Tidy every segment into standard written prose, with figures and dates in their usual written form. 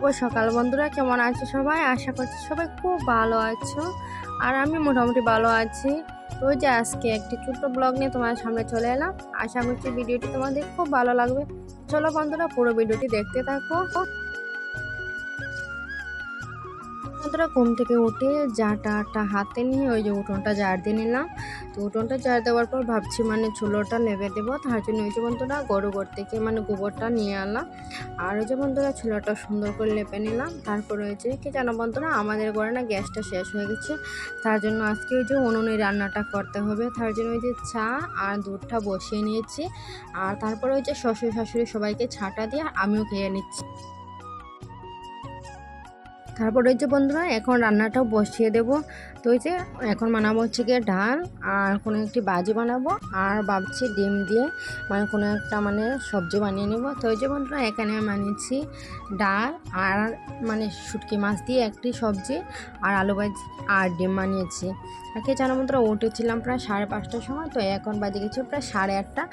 ওই সকাল বন্ধুরা, কেমন আছো সবাই? আশা করছি সবাই খুব ভালো আছো। আর আমি মোটামুটি ভালো আছি। তো ওই যে আজকে একটি ছোট্ট ব্লগ নিয়ে তোমার সামনে চলে এলাম। আশা করছি ভিডিওটি তোমাদের খুব ভালো লাগবে। চলো বন্ধুরা, পুরো ভিডিওটি দেখতে থাকো। বন্ধুরা, ঘুম থেকে উঠে জাটাটা হাতে নিয়ে ওই যে উঠোনটা ঝাড় দিয়ে নিলাম। তো উঠোনটা ঝাড় দেওয়ার পর ভাবছি চুলোটা লেপে দেবো। তার জন্য ওই যে বন্ধুরা গরু ঘর থেকে গোবরটা নিয়ে আনলাম। আর ওই যে বন্ধুরা চুলোটা সুন্দর করে লেপে নিলাম। তারপরে ওই যে কি জানো বন্ধুরা, আমাদের ঘরে না গ্যাসটা শেষ হয়ে গেছে। তার জন্য আজকে ওই যে উনুনে রান্নাটা করতে হবে। তার জন্য ওই যে চা আর দুধটা বসিয়ে নিয়েছি। আর তারপরে ওই যে শ্বশুর শাশুড়ি সবাইকে ছাটা দিয়ে আমিও খেয়ে নিচ্ছি। তারপর ওই যে বন্ধুরা এখন রান্নাটাও বসিয়ে দেব। তো ওই যে এখন বানাবো হচ্ছে গিয়ে ডাল, আর কোনো একটি ভাজি বানাবো, আর ভাবছি ডিম দিয়ে কোনো একটা সবজি বানিয়ে নেব। তো ওই যে বন্ধুরা এখানে বানিয়েছি ডাল আর শুটকি মাছ দিয়ে একটি সবজি, আর আলু ভাজি আর ডিম বানিয়েছি। আর কি জানো বন্ধুরা, উঠেছিলাম প্রায় 5:30টার সময়। তো এখন বাজে গেছে প্রায় 8:30,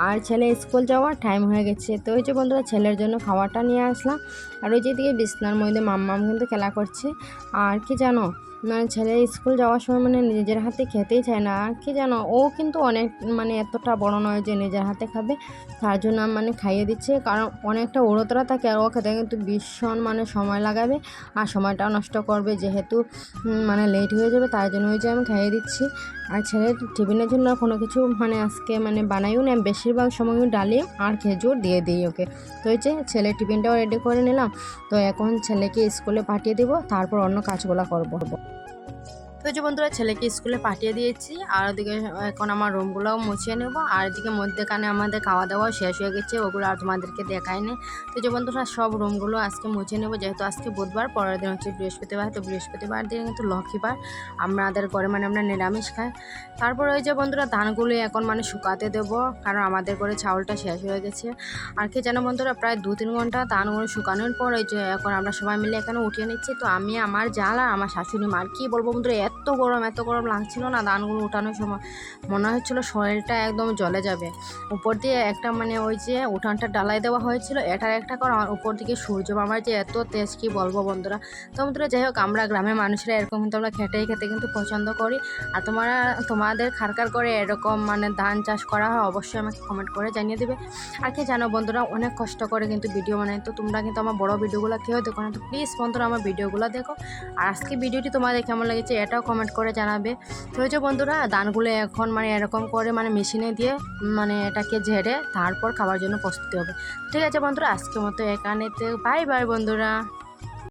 আর ছেলে স্কুল যাওয়ার টাইম হয়ে গেছে। তো ওই যে বন্ধুরা ছেলের জন্য খাবারটা নিয়ে আসলাম। আর ওই যে দিকে বিছনার মধ্যে মাম্মাম কিন্তু খেলা করছে। আর কি জানো, ছেলে স্কুল যাওয়ার সময় নিজের হাতে খেতেই চায় না। কি জানো, ও কিন্তু অনেক এতটা বড় নয় যে নিজের হাতে খাবে। তার জন্য খাইয়ে দিচ্ছে, কারণ অনেকটা উড়োতরা থাকে। আর ও খেতে কিন্তু ভীষণ সময় লাগাবে, আর সময়টাও নষ্ট করবে, যেহেতু লেট হয়ে যাবে। তার জন্য ওই যে আমি খাইয়ে দিচ্ছি। আর ছেলের টিফিনের জন্য কোনো কিছু আজকে বানাইও না, বেশিরভাগ সময় ডালি আর খেজুর দিয়ে দিই ওকে। তো ওই যে ছেলের টিফিনটাও রেডি করে নিলাম। তো এখন ছেলেকে স্কুলে পাঠিয়ে দেবো, তারপর অন্য কাজগুলো করবো। তো যে বন্ধুরা ছেলেকে স্কুলে পাঠিয়ে দিয়েছি, আর ওদিকে এখন আমার রুমগুলোও মুছিয়ে নেব। আর এদিকে মধ্যেখানে আমাদের খাওয়া দাওয়া শেষ হয়ে গেছে, ওগুলো আর তোমাদেরকে দেখায়নি। তো যে বন্ধুরা সব রুমগুলো আজকে মুছিয়ে নেব, যেহেতু আজকে বুধবার, পরের দিন হচ্ছে বৃহস্পতিবার। তো বৃহস্পতিবার দিন কিন্তু লক্ষ্মীবার, আমাদের ঘরে আমরা নিরামিষ খাই। তারপরে ওই যে বন্ধুরা ধানগুলো এখন শুকাতে দেবো, কারণ আমাদের ঘরে চাউলটা শেষ হয়ে গেছে। আর কি জানো বন্ধুরা, প্রায় 2-3 ঘন্টা ধানগুলো শুকানোর পর ওই যে এখন আমরা সবাই মিলে এখানে উঠিয়ে নিচ্ছি। তো আমি, আমার জাল আর আমার শাশুড়ি মার, কি বলবো বন্ধুরা, এত গরম লাগছিল না। ধানগুলো উঠানোর সময় মনে হচ্ছিল শরীরটা একদম জ্বলে যাবে। উপর দিয়ে একটা ওই যে উঠানটা ডালাই দেওয়া হয়েছিল, এটার একটা কর, আমার উপর দিকে সূর্য আমার যে এত তেজ, কি বলবো বন্ধুরা। তো বন্ধুরা যাই হোক, আমরা গ্রামের মানুষরা এরকম কিন্তু আমরা খেতে কিন্তু পছন্দ করি। আর তোমাদের খারকার করে এরকম ধান চাষ করা হয়, অবশ্যই আমাকে কমেন্ট করে জানিয়ে দেবে। আর কি জানো বন্ধুরা, অনেক কষ্ট করে কিন্তু ভিডিও বানাই। তো তোমরা কিন্তু আমার বড় ভিডিওগুলো কেউ দেখো না, তো প্লিজ বন্ধুরা আমার ভিডিওগুলো দেখো। আর আজকে ভিডিওটি তোমাদের কেমন লেগেছে এটাও কমেন্ট করে জানাবে। তো ওই যে বন্ধুরা ধানগুলো এখন এরকম করে মেশিনে দিয়ে এটাকে ঝেড়ে তারপর খাবার জন্য প্রস্তুতি হবে। ঠিক আছে বন্ধুরা, আজকের মতো এখানেতে বাই বাই বন্ধুরা।